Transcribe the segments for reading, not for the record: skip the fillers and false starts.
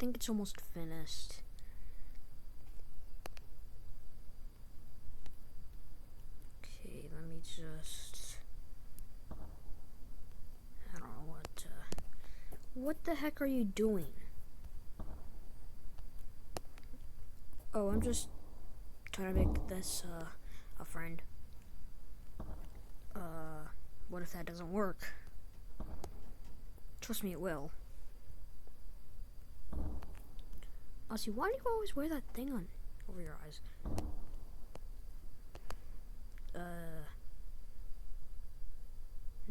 think it's almost finished. Okay, let me just... I don't know what... What the heck are you doing? Oh, I'm just trying to make this, a friend. What if that doesn't work? Trust me, it will. Aussie, why do you always wear that thing on over your eyes?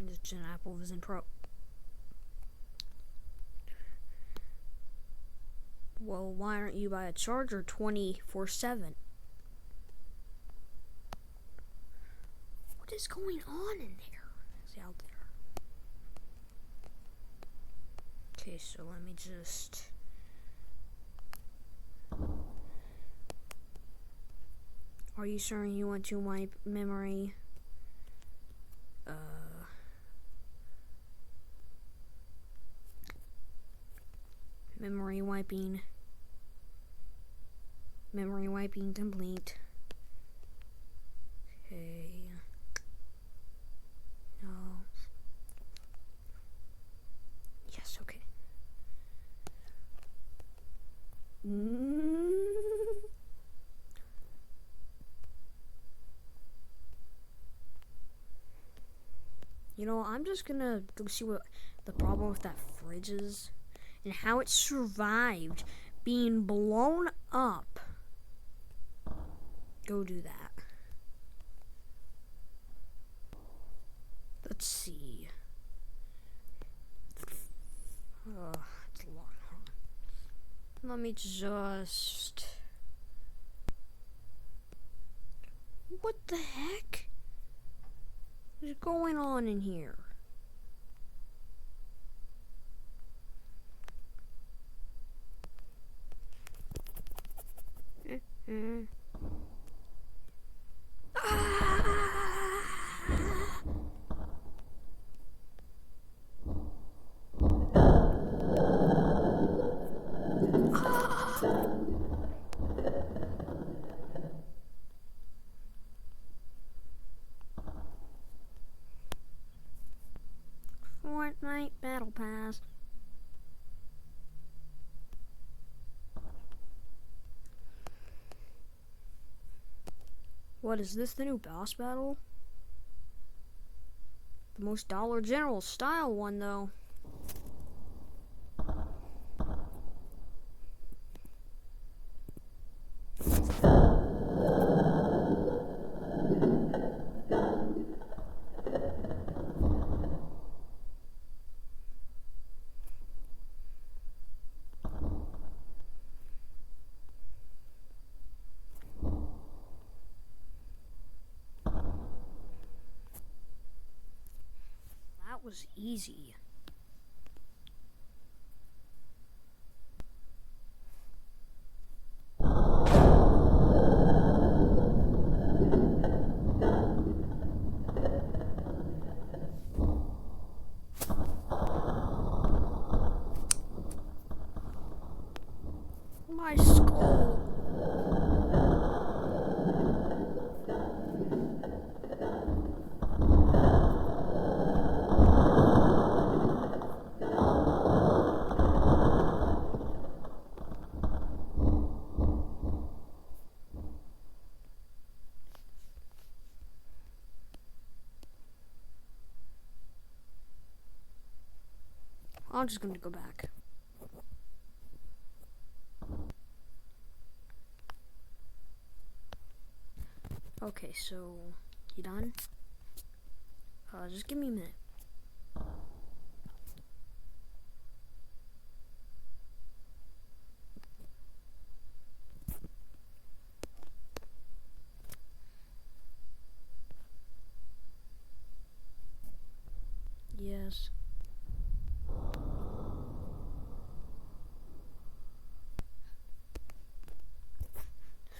It's an Apple Vision Pro. Well, why aren't you by a charger 24/7? What is going on in there? Is he out there? Okay, so let me just... Are you sure you want to wipe memory? Memory wiping. Memory wiping complete. Okay. No. Yes, okay. You know, I'm just gonna go see what the problem with that fridge is and how it survived being blown up. Go do that. Let's see. It's a lot. Let me just... What the heck is going on in here? Fortnite Battle Pass. What is this, the new boss battle? The most Dollar General style one, though. That was easy. My skull. I'm just going to go back. Okay, so you done? Just give me a minute. Yes.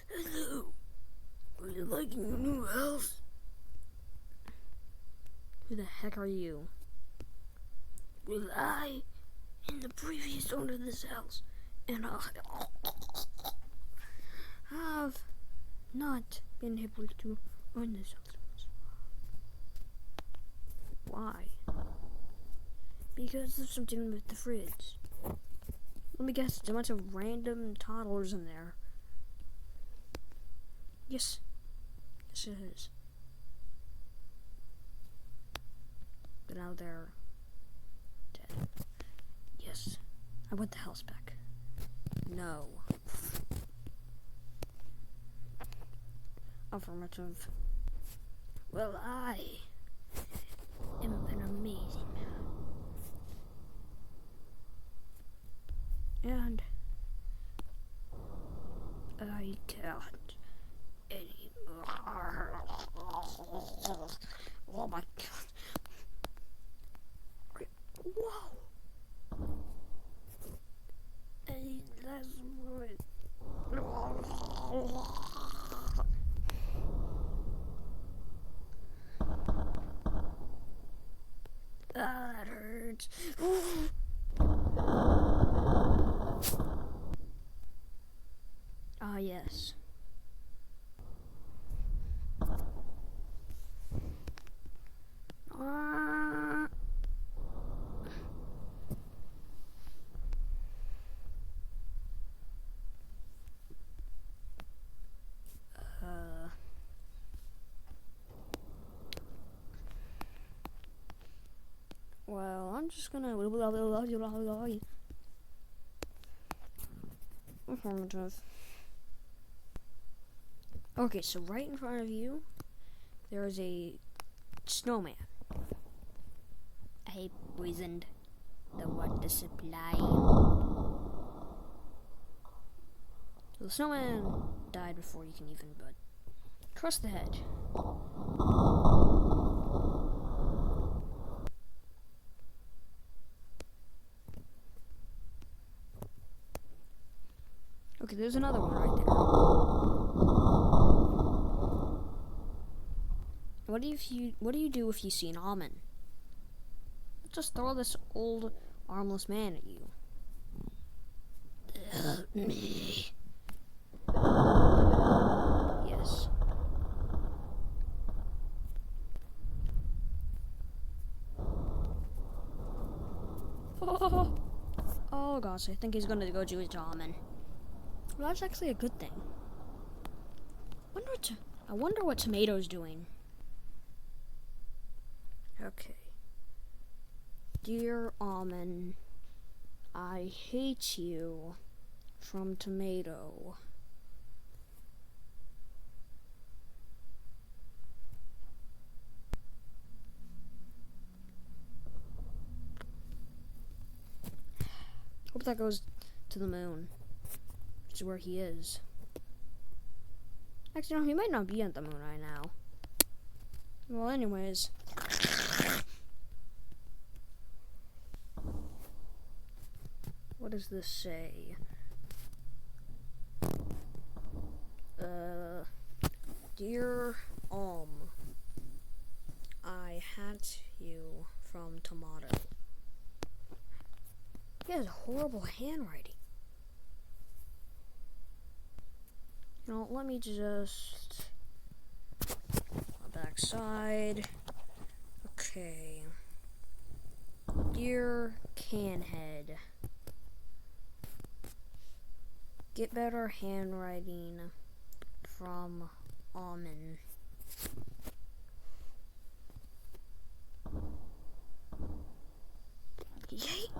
Hello. Are you liking your new house? Who the heck are you? Well, I am the previous owner of this house, and have not been able to earn this substance. Why? Because there's something with the fridge. Let me guess, there's a bunch of random toddlers in there. Yes. Yes, it is. But now they're dead. Yes. I want the house back. No. Affirmative. Well, I am an amazing man. And I can't anymore. Oh my god. Whoa. Hey, that's right. That hurts. Ah, yes. Well, I'm just gonna informative. Okay, so right in front of you, there is a snowman. I poisoned the water supply. So the snowman died before you can even but cross the hedge. Okay, there's another one right there. What do you do if you see an almond? Just throw this old armless man at you. Me. Yes. Oh gosh, I think he's gonna go do his almond. Well, that's actually a good thing. I wonder what Tomato's doing. Okay. Dear Almond, I hate you from Tomato. Hope that goes to the moon, which is where he is. Actually, no, he might not be at the moon right now. Well, anyways. What does this say? Dear I hate you from Tomato. He has horrible handwriting. You know, let me just backside. Okay. Dear Canhead, get better handwriting from Almond. Yay!